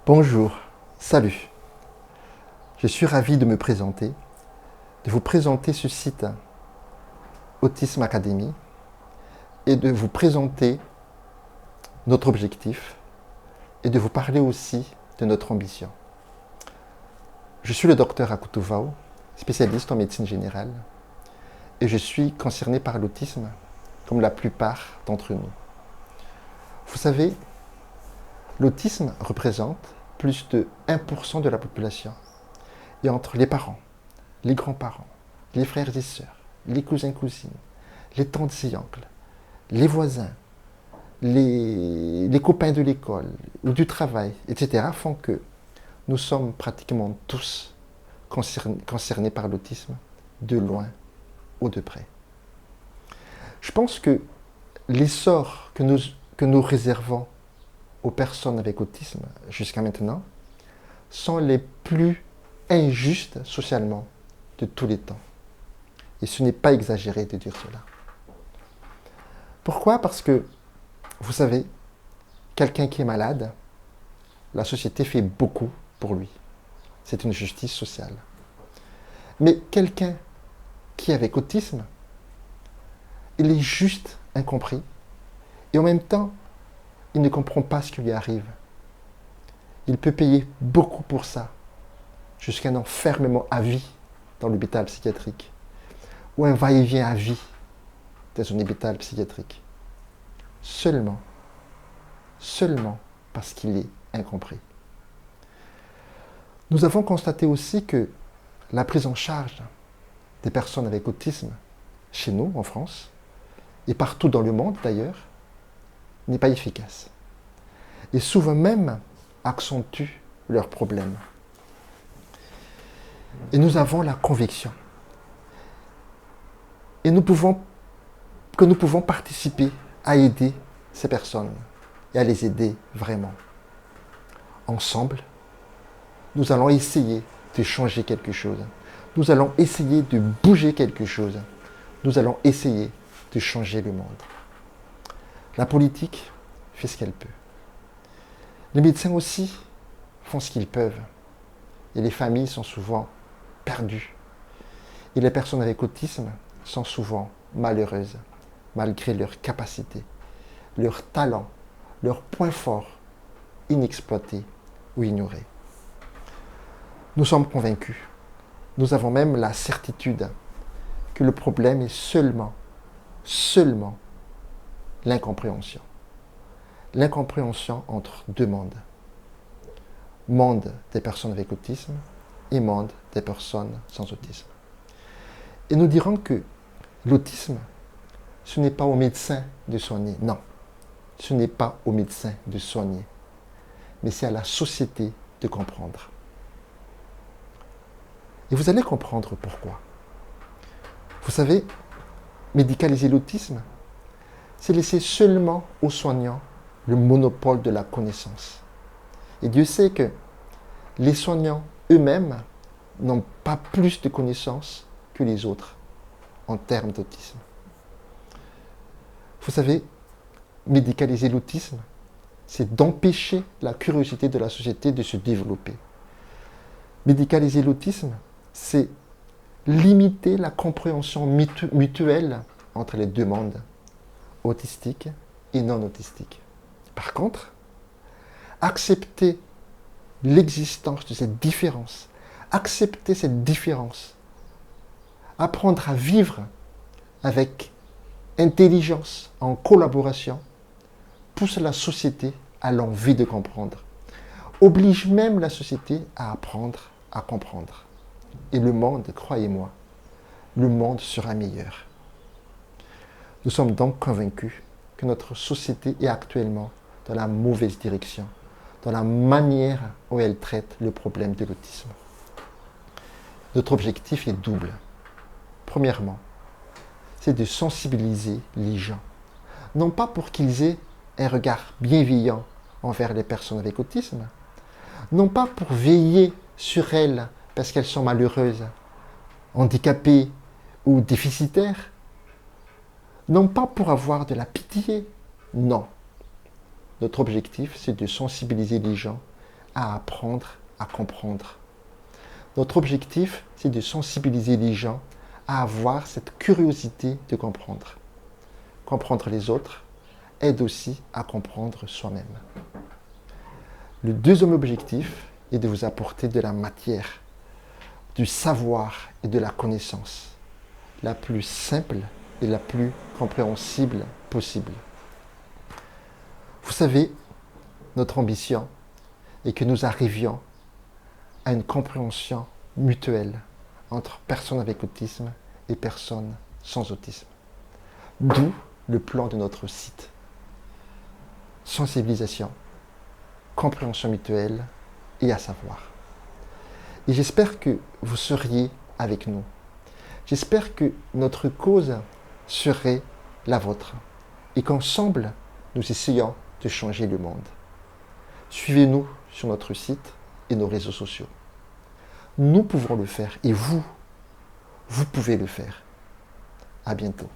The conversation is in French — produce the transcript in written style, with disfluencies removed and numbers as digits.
Bonjour, salut. Je suis ravi de vous présenter ce site Autisme Academy et de vous présenter notre objectif et de vous parler aussi de notre ambition. Je suis le docteur Akutuvao, spécialiste en médecine générale, et je suis concerné par l'autisme comme la plupart d'entre nous. Vous savez, l'autisme représente plus de 1% de la population. Et entre les parents, les grands-parents, les frères et sœurs, les cousins-cousines, les tantes et oncles, les voisins, les copains de l'école ou du travail, etc., font que nous sommes pratiquement tous concernés par l'autisme, de loin ou de près. Je pense que l'essor que nous réservons aux personnes avec autisme jusqu'à maintenant sont les plus injustes socialement de tous les temps. Et ce n'est pas exagéré de dire cela. Pourquoi? Parce que, vous savez, quelqu'un qui est malade, la société fait beaucoup pour lui. C'est une justice sociale. Mais quelqu'un qui est avec autisme, il est juste incompris. Et en même temps, il ne comprend pas ce qui lui arrive. Il peut payer beaucoup pour ça, jusqu'à un enfermement à vie dans l'hôpital psychiatrique, ou un va-et-vient à vie dans un hôpital psychiatrique. Seulement parce qu'il est incompris. Nous avons constaté aussi que la prise en charge des personnes avec autisme, chez nous, en France, et partout dans le monde d'ailleurs, n'est pas efficace. Et souvent même accentue leurs problèmes. Et nous avons la conviction que nous pouvons participer à aider ces personnes et à les aider vraiment. Ensemble, nous allons essayer de changer quelque chose. Nous allons essayer de bouger quelque chose. Nous allons essayer de changer le monde. La politique fait ce qu'elle peut. Les médecins aussi font ce qu'ils peuvent. Et les familles sont souvent perdues. Et les personnes avec autisme sont souvent malheureuses, malgré leurs capacités, leurs talents, leurs points forts, inexploités ou ignorés. Nous sommes convaincus, nous avons même la certitude que le problème est seulement l'incompréhension. L'incompréhension entre deux mondes. Monde des personnes avec autisme et monde des personnes sans autisme. Et nous dirons que l'autisme, ce n'est pas au médecin de soigner. Non, ce n'est pas au médecin de soigner. Mais c'est à la société de comprendre. Et vous allez comprendre pourquoi. Vous savez, médicaliser l'autisme, c'est laisser seulement aux soignants le monopole de la connaissance. Et Dieu sait que les soignants eux-mêmes n'ont pas plus de connaissances que les autres en termes d'autisme. Vous savez, médicaliser l'autisme, c'est d'empêcher la curiosité de la société de se développer. Médicaliser l'autisme, c'est limiter la compréhension mutuelle entre les deux mondes, autistique et non autistique. Par contre, accepter l'existence de cette différence, apprendre à vivre avec intelligence, en collaboration, pousse la société à l'envie de comprendre, oblige même la société à apprendre à comprendre. Et le monde, croyez-moi, le monde sera meilleur. Nous sommes donc convaincus que notre société est actuellement dans la mauvaise direction, dans la manière où elle traite le problème de l'autisme. Notre objectif est double. Premièrement, c'est de sensibiliser les gens, non pas pour qu'ils aient un regard bienveillant envers les personnes avec autisme, non pas pour veiller sur elles parce qu'elles sont malheureuses, handicapées ou déficitaires, non pas pour avoir de la pitié, non. Notre objectif, c'est de sensibiliser les gens à apprendre à comprendre. Notre objectif, c'est de sensibiliser les gens à avoir cette curiosité de comprendre. Comprendre les autres aide aussi à comprendre soi-même. Le deuxième objectif est de vous apporter de la matière, du savoir et de la connaissance, la plus simple et la plus compréhensible possible. Vous savez, notre ambition est que nous arrivions à une compréhension mutuelle entre personnes avec autisme et personnes sans autisme. D'où le plan de notre site. Sensibilisation, compréhension mutuelle et à savoir. Et j'espère que vous seriez avec nous. J'espère que notre cause serait la vôtre et qu'ensemble, nous essayons de changer le monde. Suivez-nous sur notre site et nos réseaux sociaux. Nous pouvons le faire et vous pouvez le faire. À bientôt.